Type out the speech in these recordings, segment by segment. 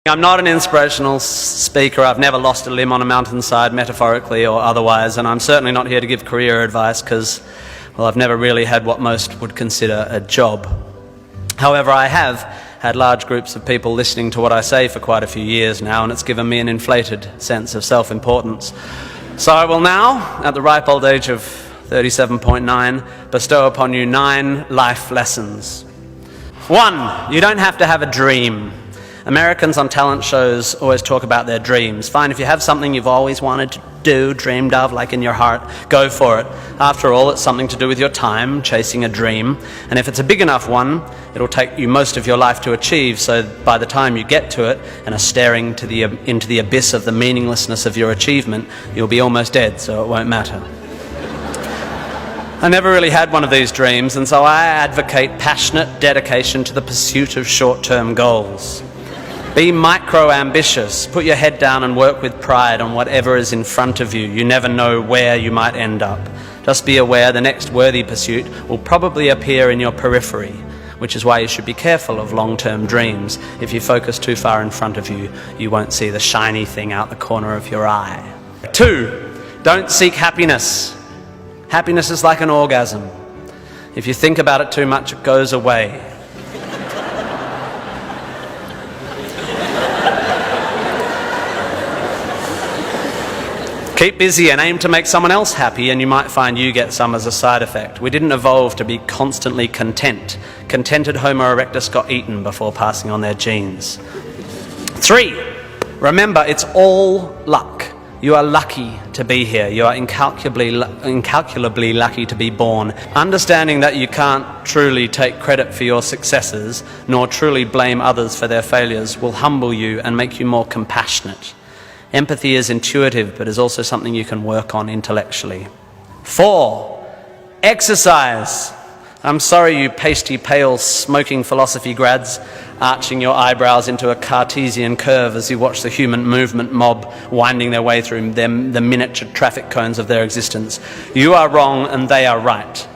I'm not an inspirational speaker. I've never lost a limb on a mountainside, metaphorically or otherwise, and I'm certainly not here to give career advice because, well, I've never really had what most would consider a job. However, I have had large groups of people listening to what I say for quite a few years now, and it's given me an inflated sense of self-importance. So I will now, at the ripe old age of 37.9, bestow upon you 9 life lessons. 1, you don't have to have a dream. Americans on talent shows always talk about their dreams. Fine, if you have something you've always wanted to do, dreamed of, like in your heart, go for it. After all, it's something to do with your time, chasing a dream. And if it's a big enough one, it'll take you most of your life to achieve, so by the time you get to it and are staring into the abyss of the meaninglessness of your achievement, you'll be almost dead, so it won't matter. I never really had one of these dreams, and so I advocate passionate dedication to the pursuit of short-term goals. Be micro-ambitious. Put your head down and work with pride on whatever is in front of you. You never know where you might end up. Just be aware the next worthy pursuit will probably appear in your periphery, which is why you should be careful of long-term dreams. If you focus too far in front of you, you won't see the shiny thing out the corner of your eye. 2, don't seek happiness. Happiness is like an orgasm. If you think about it too much, it goes away. Keep busy and aim to make someone else happy, and you might find you get some as a side effect. We didn't evolve to be constantly content. Contented Homo erectus got eaten before passing on their genes. 3, remember, it's all luck. You are lucky to be here. You are incalculably lucky to be born. Understanding that you can't truly take credit for your successes, nor truly blame others for their failures, will humble you and make you more compassionate. Empathy is intuitive, but is also something you can work on intellectually. 4, exercise. I'm sorry, you pasty, pale, smoking philosophy grads, arching your eyebrows into a Cartesian curve as you watch the human movement mob winding their way through the miniature traffic cones of their existence. You are wrong and they are right.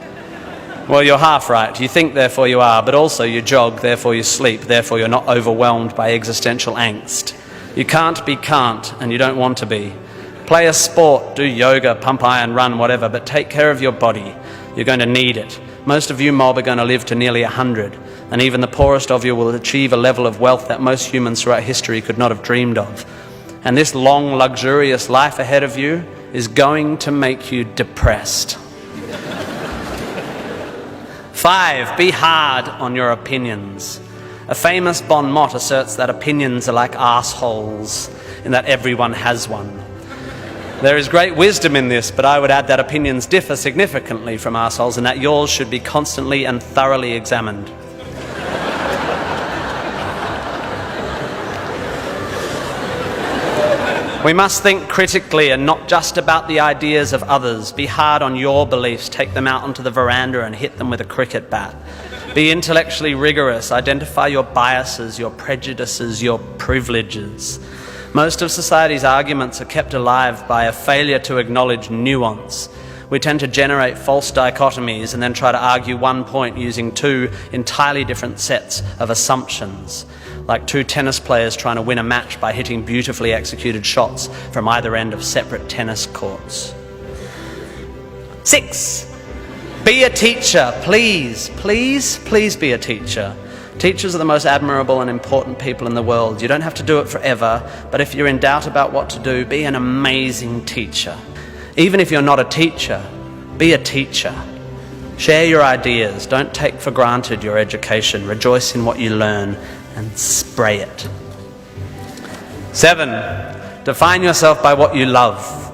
Well, you're half right. You think, therefore you are, but also you jog, therefore you sleep, therefore you're not overwhelmed by existential angst. You can't be can't, and you don't want to be. Play a sport, do yoga, pump iron, run, whatever, but take care of your body. You're going to need it. Most of you mob are going to live to nearly 100, and even the poorest of you will achieve a level of wealth that most humans throughout history could not have dreamed of. And this long, luxurious life ahead of you is going to make you depressed. 5, be hard on your opinions. A famous bon mot asserts that opinions are like arseholes, in that everyone has one. There is great wisdom in this, but I would add that opinions differ significantly from arseholes, and that yours should be constantly and thoroughly examined. We must think critically and not just about the ideas of others. Be hard on your beliefs. Take them out onto the veranda and hit them with a cricket bat. Be intellectually rigorous. Identify your biases, your prejudices, your privileges. Most of society's arguments are kept alive by a failure to acknowledge nuance. We tend to generate false dichotomies and then try to argue one point using 2 entirely different sets of assumptions, like 2 tennis players trying to win a match by hitting beautifully executed shots from either end of separate tennis courts. 6, be a teacher. Please, please, please be a teacher. Teachers are the most admirable and important people in the world. You don't have to do it forever, but if you're in doubt about what to do, be an amazing teacher. Even if you're not a teacher, be a teacher. Share your ideas. Don't take for granted your education. Rejoice in what you learn and spray it. 7, define yourself by what you love.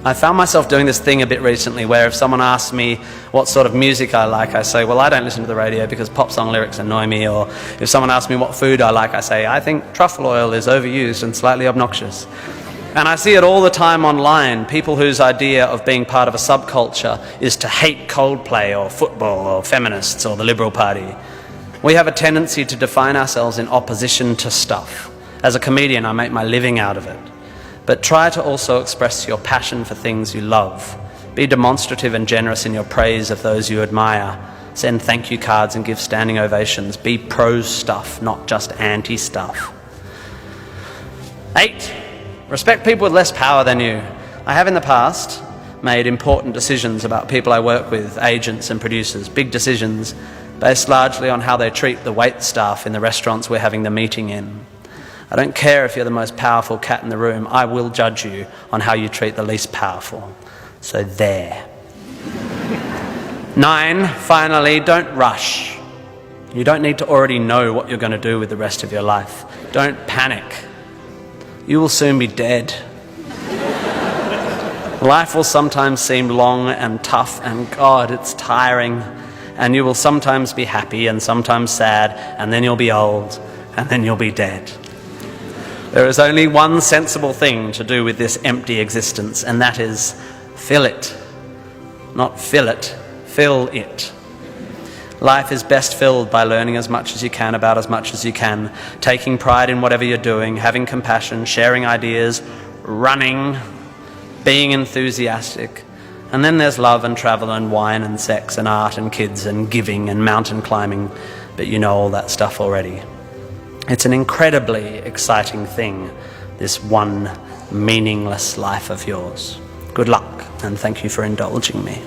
I found myself doing this thing a bit recently where if someone asks me what sort of music I like, I say, well, I don't listen to the radio because pop song lyrics annoy me. Or if someone asks me what food I like, I say, I think truffle oil is overused and slightly obnoxious. And I see it all the time online, people whose idea of being part of a subculture is to hate Coldplay or football or feminists or the Liberal Party. We have a tendency to define ourselves in opposition to stuff. As a comedian, I make my living out of it. But try to also express your passion for things you love. Be demonstrative and generous in your praise of those you admire. Send thank you cards and give standing ovations. Be pro stuff, not just anti stuff. 8, respect people with less power than you. I have in the past made important decisions about people I work with, agents and producers, big decisions based largely on how they treat the wait staff in the restaurants we're having the meeting in. I don't care if you're the most powerful cat in the room, I will judge you on how you treat the least powerful. So there. 9, finally, don't rush. You don't need to already know what you're going to do with the rest of your life. Don't panic. You will soon be dead. Life will sometimes seem long and tough, and God, it's tiring. And you will sometimes be happy and sometimes sad, and then you'll be old, and then you'll be dead. There is only one sensible thing to do with this empty existence, and that is fill it. Not fill it, fill it. Life is best filled by learning as much as you can about as much as you can, taking pride in whatever you're doing, having compassion, sharing ideas, running, being enthusiastic. And then there's love and travel and wine and sex and art and kids and giving and mountain climbing, but you know all that stuff already. It's an incredibly exciting thing, this one meaningless life of yours. Good luck, and thank you for indulging me.